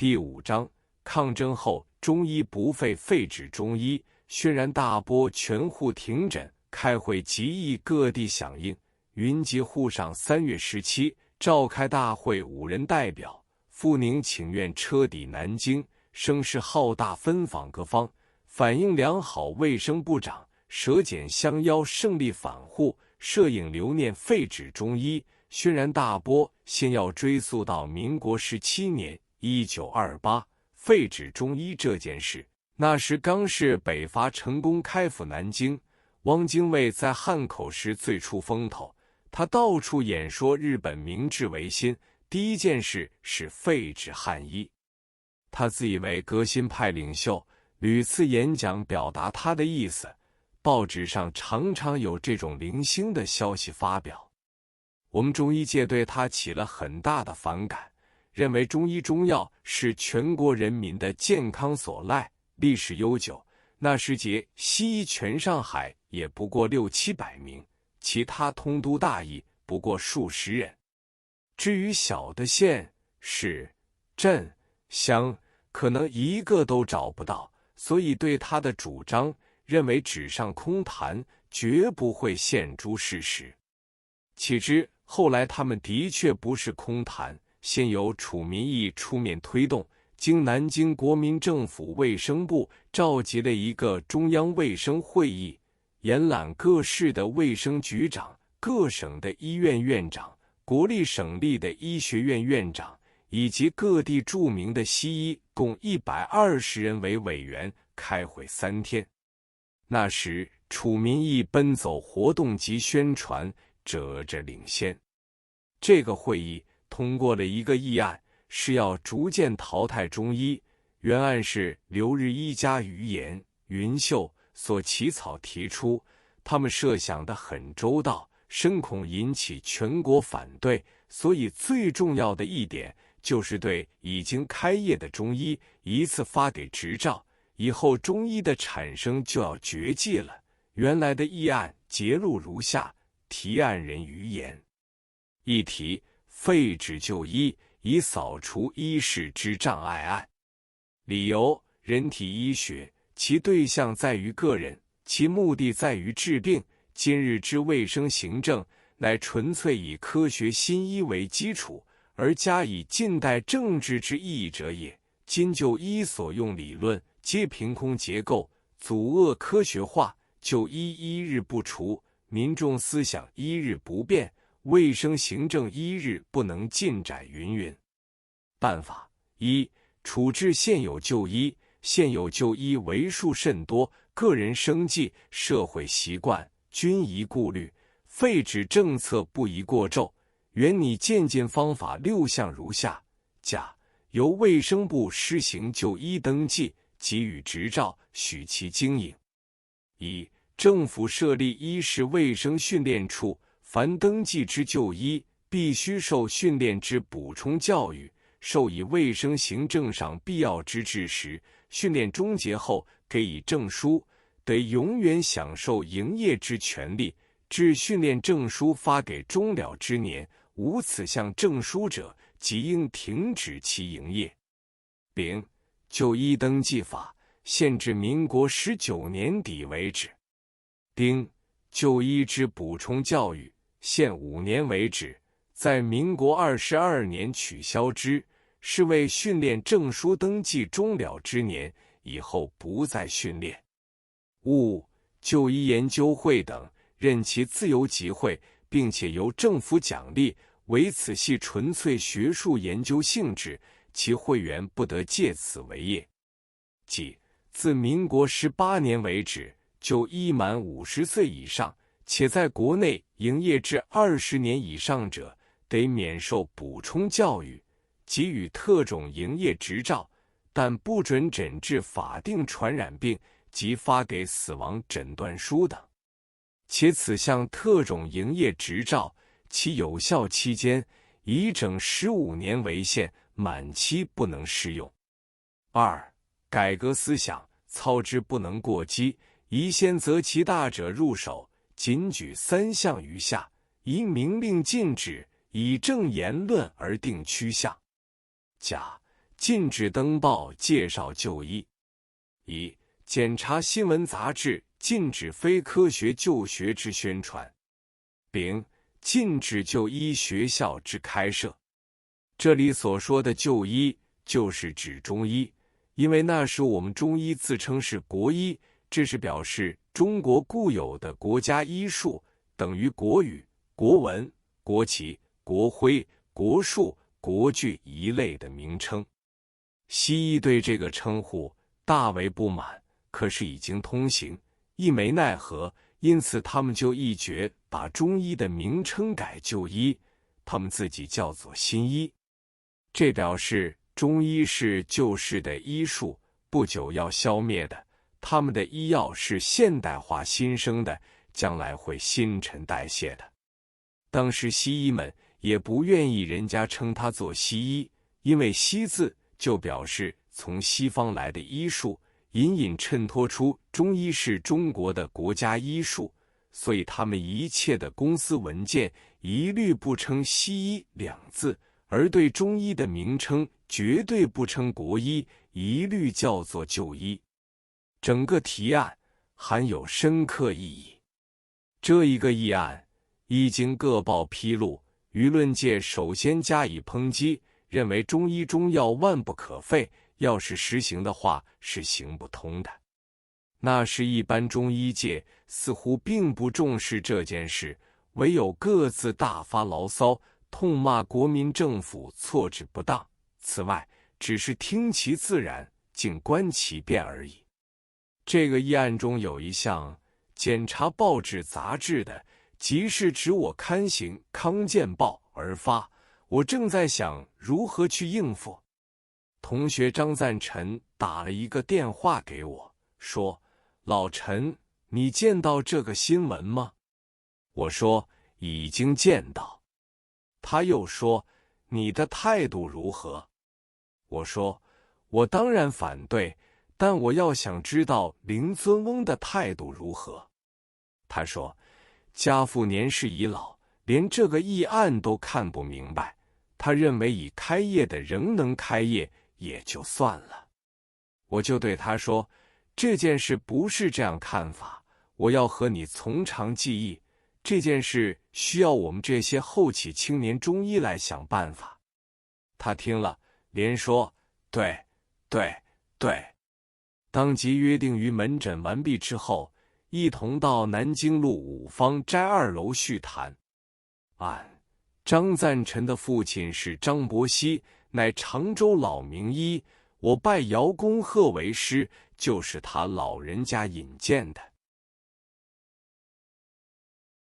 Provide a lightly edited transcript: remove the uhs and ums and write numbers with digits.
第5章，抗争后中医不废止中医，轩然大波，全户停诊。开会极议各地响应。云集沪上3月17召开大会，5人代表。傅宁请愿车抵南京，声势浩大，分访各方。反应良好，卫生部长舍简相邀胜利返沪。摄影留念废止中医，轩然大波。先要追溯到民国17年1928废止中医这件事。那时刚是北伐成功，开赴南京。汪精卫在汉口时最出风头，他到处演说日本明治维新，第一件事是废止汉医。他自以为革新派领袖，屡次演讲表达他的意思，报纸上常常有这种零星的消息发表。我们中医界对他起了很大的反感，认为中医中药是全国人民的健康所赖，历史悠久。那时节西医全上海也不过6、700名，其他通都大邑不过数十人。至于小的县、市、镇、乡，可能一个都找不到，所以对他的主张认为纸上空谈，绝不会现诸事实。岂知后来他们的确不是空谈，先由楚民义出面推动，经南京国民政府卫生部召集了一个中央卫生会议，延揽各市的卫生局长、各省的医院院长、国立省立的医学院院长以及各地著名的西医，共120人为委员，开会3天。那时楚民义奔走活动及宣传，者领先。这个会议通过了一个议案，是要逐渐淘汰中医。原案是留日医家于严、云秀所起草提出，他们设想得很周到，深恐引起全国反对，所以最重要的一点就是对已经开业的中医一次发给执照，以后中医的产生就要绝迹了。原来的议案节录如下，提案人于严。议题：废止就医，以扫除医事之障碍案。理由：人体医学，其对象在于个人，其目的在于治病。今日之卫生行政，乃纯粹以科学新医为基础，而加以近代政治之意义者也。今就医所用理论，皆凭空结构，阻遏科学化，就医一日不除，民众思想一日不变，卫生行政一日不能进展，云云。办法：一、处置现有就医。现有就医为数甚多，个人生计、社会习惯均宜顾虑，废止政策不宜过骤。原拟渐进方法6项如下：甲、由卫生部施行就医登记，给予执照，许其经营。一、政府设立医事卫生训练处，凡登记之就医，必须受训练之补充教育，授以卫生行政上必要之知识。训练终结后，给予证书，得永远享受营业之权利，至训练证书发给终了之年，无此项证书者，即应停止其营业。丙、就医登记法限至民国19年底为止。丁、就医之补充教育限5年为止，在民国22年取消之，是为训练证书登记终了之年，以后不再训练。戊、就医研究会等，任其自由集会，并且由政府奖励，唯此系纯粹学术研究性质，其会员不得借此为业。即自民国18年为止，就医满50岁以上，且在国内营业至20年以上者，得免受补充教育，给予特种营业执照，但不准诊治法定传染病及发给死亡诊断书等。且此项特种营业执照，其有效期间以整15年为限，满期不能适用。二、改革思想，操之不能过激，宜先择其大者入手，仅举3项于下，宜明令禁止，以正言论而定趋向。甲、禁止登报介绍就医。一、检查新闻杂志禁止非科学就学之宣传，丙、禁止就医学校之开设。这里所说的就医，就是指中医，因为那时我们中医自称是国医，这是表示中国固有的国家医术，等于国语、国文、国旗、国徽、国术、国剧一类的名称。西医对这个称呼大为不满，可是已经通行，一没奈何，因此他们就一决把中医的名称改就医，他们自己叫做新医。这表示中医是旧式的医术，不久要消灭的，他们的医药是现代化新生的，将来会新陈代谢的。当时西医们也不愿意人家称它做西医，因为西字就表示从西方来的医术，隐隐衬托出中医是中国的国家医术，所以他们一切的公司文件一律不称西医两字，而对中医的名称绝对不称国医，一律叫做就医。整个提案含有深刻意义。这一个议案一经各报披露，舆论界首先加以抨击，认为中医中药万不可废，要是实行的话是行不通的。那时一般中医界似乎并不重视这件事，唯有各自大发牢骚，痛骂国民政府措置不当，此外只是听其自然，静观其变而已。这个议案中有一项检查报纸杂志的，即是指我刊行《康健报》而发，我正在想如何去应付。同学张赞臣打了一个电话给我，说：“老陈，你见到这个新闻吗？”我说：“已经见到。”他又说：“你的态度如何？”我说：“我当然反对，但我要想知道林尊翁的态度如何。”他说：“家父年事已老，连这个议案都看不明白，他认为已开业的仍能开业，也就算了。”我就对他说：“这件事不是这样看法，我要和你从长计议，这件事需要我们这些后起青年中医来想办法。”他听了，连说：“对，对，对。”当即约定于门诊完毕之后，一同到南京路五方斋2楼叙谈。按张赞臣的父亲是张伯熙，乃常州老名医，我拜姚公鹤为师，就是他老人家引荐的。